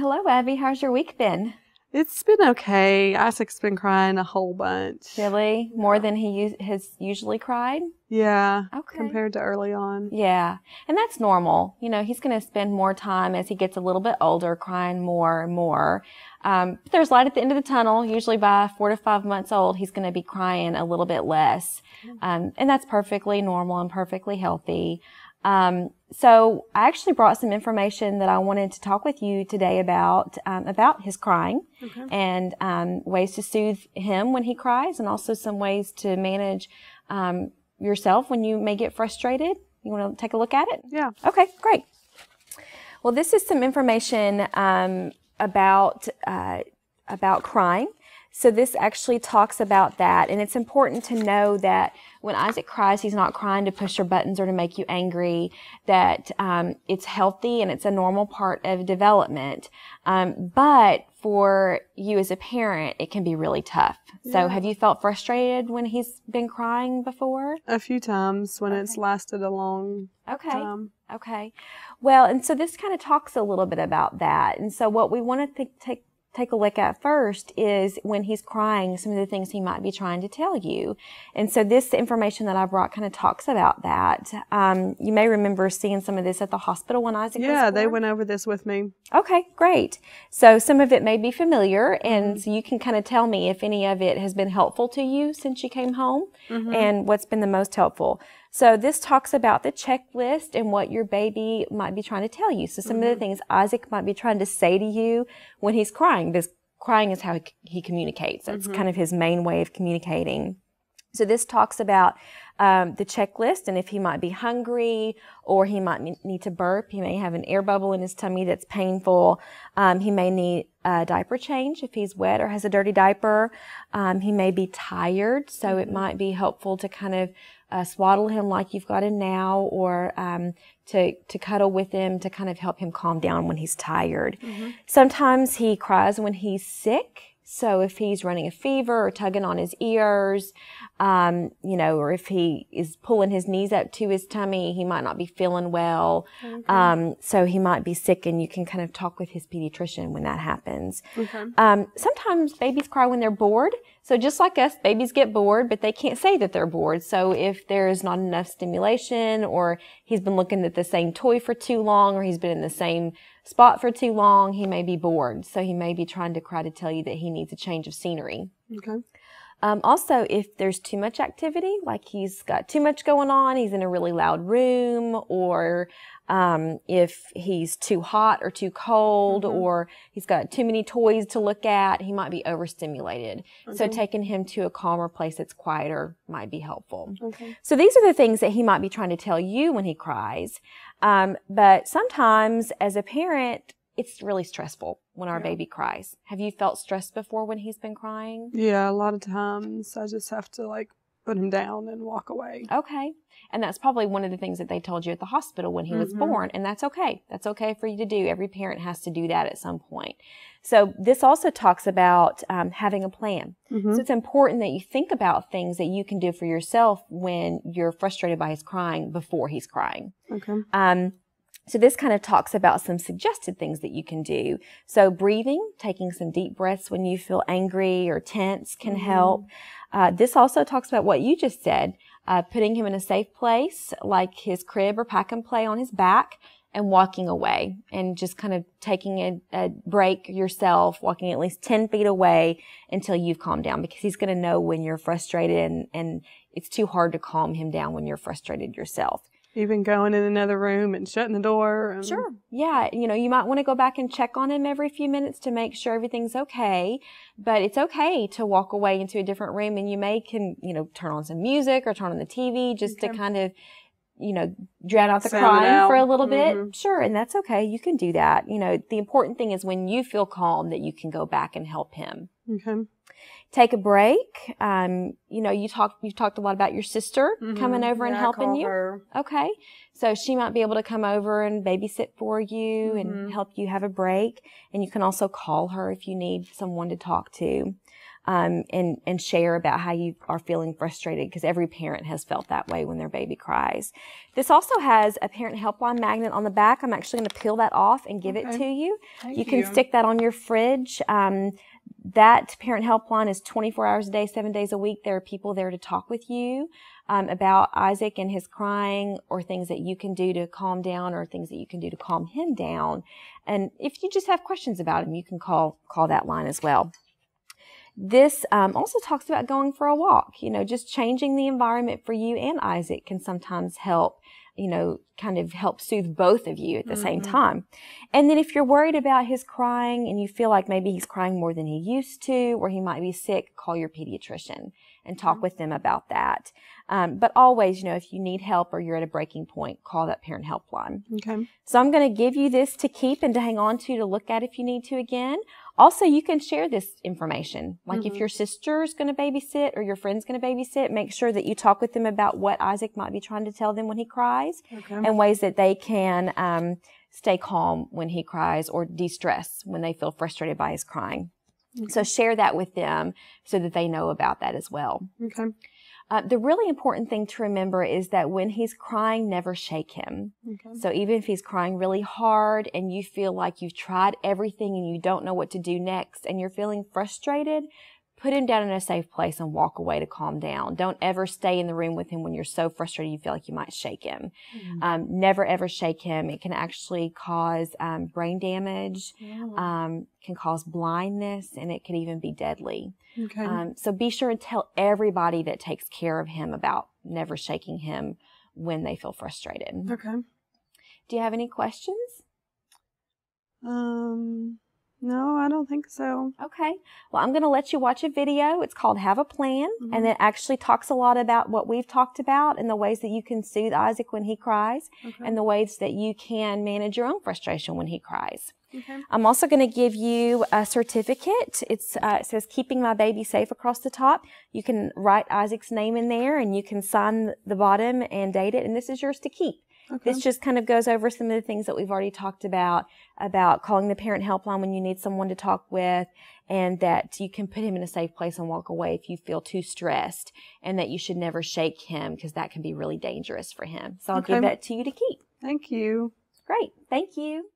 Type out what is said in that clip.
Hello, Abby. How's your week been? It's been okay. Isaac's been crying a whole bunch. Really? More than he has usually cried? Yeah, Okay. compared to early on. Yeah. And that's normal. You know, he's going to spend more time as he gets a little bit older crying more and more. But there's light at the end of the tunnel. Usually by 4 to 5 months old, he's going to be crying a little bit less. And that's perfectly normal and perfectly healthy. So I actually brought some information that I wanted to talk with you today about his crying and, ways to soothe him when he cries, and also some ways to manage, yourself when you may get frustrated. You want to take a look at it? Yeah. Okay, great. Well, this is some information, about crying. So this actually talks about that, and it's important to know that when Isaac cries, he's not crying to push your buttons or to make you angry, that it's healthy and it's a normal part of development. But for you as a parent, it can be really tough. Yeah. So have you felt frustrated when he's been crying before? A few times when it's lasted a long time. Okay. Well, and so this kind of talks a little bit about that. And so what we want to take a look at first is when he's crying, some of the things he might be trying to tell you. And so this information that I brought kind of talks about that. You may remember seeing some of this at the hospital when Isaac was born. Yeah, they went over this with me. Okay, great. So some of it may be familiar, and so you can kind of tell me if any of it has been helpful to you since you came home and what's been the most helpful. So this talks about the checklist and what your baby might be trying to tell you. So some of the things Isaac might be trying to say to you when he's crying, because crying is how he communicates. That's kind of his main way of communicating. So this talks about the checklist, and if he might be hungry or he might need to burp, he may have an air bubble in his tummy that's painful. He may need a diaper change if he's wet or has a dirty diaper. He may be tired, so it might be helpful to kind of swaddle him like you've got him now, or to cuddle with him to kind of help him calm down when he's tired. Sometimes he cries when he's sick. So if he's running a fever or tugging on his ears, or if he is pulling his knees up to his tummy, he might not be feeling well. So he might be sick, and you can kind of talk with his pediatrician when that happens. Sometimes babies cry when they're bored. So just like us, babies get bored, but they can't say that they're bored. So if there's not enough stimulation, or he's been looking at the same toy for too long, or he's been in the same spot for too long, he may be bored. So he may be trying to cry to tell you that he needs a change of scenery. Also, if there's too much activity, like he's got too much going on, he's in a really loud room, or if he's too hot or too cold, or he's got too many toys to look at, he might be overstimulated. So taking him to a calmer place that's quieter might be helpful. So these are the things that he might be trying to tell you when he cries. But sometimes as a parent, it's really stressful when our baby cries. Have you felt stressed before when he's been crying? Yeah, a lot of times I just have to put him down and walk away. Okay. And that's probably one of the things that they told you at the hospital when he was born. And that's okay. That's okay for you to do. Every parent has to do that at some point. So this also talks about having a plan. So it's important that you think about things that you can do for yourself when you're frustrated by his crying before he's crying. So this kind of talks about some suggested things that you can do. So breathing, taking some deep breaths when you feel angry or tense can help. This also talks about what you just said, putting him in a safe place like his crib or pack and play on his back, and walking away, and just kind of taking a break yourself, walking at least 10 feet away until you've calmed down, because he's going to know when you're frustrated, and it's too hard to calm him down when you're frustrated yourself. Even going in another room and shutting the door. Sure. Yeah. You might want to go back and check on him every few minutes to make sure everything's okay. But it's okay to walk away into a different room, and you can turn on some music or turn on the TV just to kind of, drown out the crying for a little bit. Sure. And that's okay. You can do that. The important thing is when you feel calm that you can go back and help him. Take a break. You talked a lot about your sister coming over and helping you. Her. Okay. So she might be able to come over and babysit for you and help you have a break. And you can also call her if you need someone to talk to. and share about how you are feeling frustrated, because every parent has felt that way when their baby cries. This also has a parent helpline magnet on the back. I'm actually going to peel that off and give it to you. You can stick that on your fridge. That parent helpline is 24 hours a day, 7 days a week. There are people there to talk with you about Isaac and his crying, or things that you can do to calm down, or things that you can do to calm him down. And if you just have questions about him, you can call that line as well. This also talks about going for a walk. Just changing the environment for you and Isaac can sometimes help, kind of help soothe both of you at the same time. And then if you're worried about his crying and you feel like maybe he's crying more than he used to, or he might be sick, call your pediatrician and talk with them about that. But always, if you need help or you're at a breaking point, call that parent helpline. Okay. So I'm going to give you this to keep and to hang on to look at if you need to again. Also, you can share this information. Like if your sister's going to babysit or your friend's going to babysit, make sure that you talk with them about what Isaac might be trying to tell them when he cries, and ways that they can stay calm when he cries, or de-stress when they feel frustrated by his crying. So share that with them so that they know about that as well. Okay. The really important thing to remember is that when he's crying, never shake him. Okay. So even if he's crying really hard and you feel like you've tried everything and you don't know what to do next and you're feeling frustrated, put him down in a safe place and walk away to calm down. Don't ever stay in the room with him when you're so frustrated you feel like you might shake him. Never ever shake him. It can actually cause brain damage, can cause blindness, and it can even be deadly. Okay. So be sure and tell everybody that takes care of him about never shaking him when they feel frustrated. Okay. Do you have any questions? No, I don't think so. Okay. Well, I'm going to let you watch a video. It's called Have a Plan, and it actually talks a lot about what we've talked about and the ways that you can soothe Isaac when he cries, and the ways that you can manage your own frustration when he cries. Okay. I'm also going to give you a certificate. It says Keeping My Baby Safe across the top. You can write Isaac's name in there, and you can sign the bottom and date it, and this is yours to keep. Okay. This just kind of goes over some of the things that we've already talked about calling the parent helpline when you need someone to talk with, and that you can put him in a safe place and walk away if you feel too stressed, and that you should never shake him because that can be really dangerous for him. So I'll give that to you to keep. Thank you. Great. Thank you.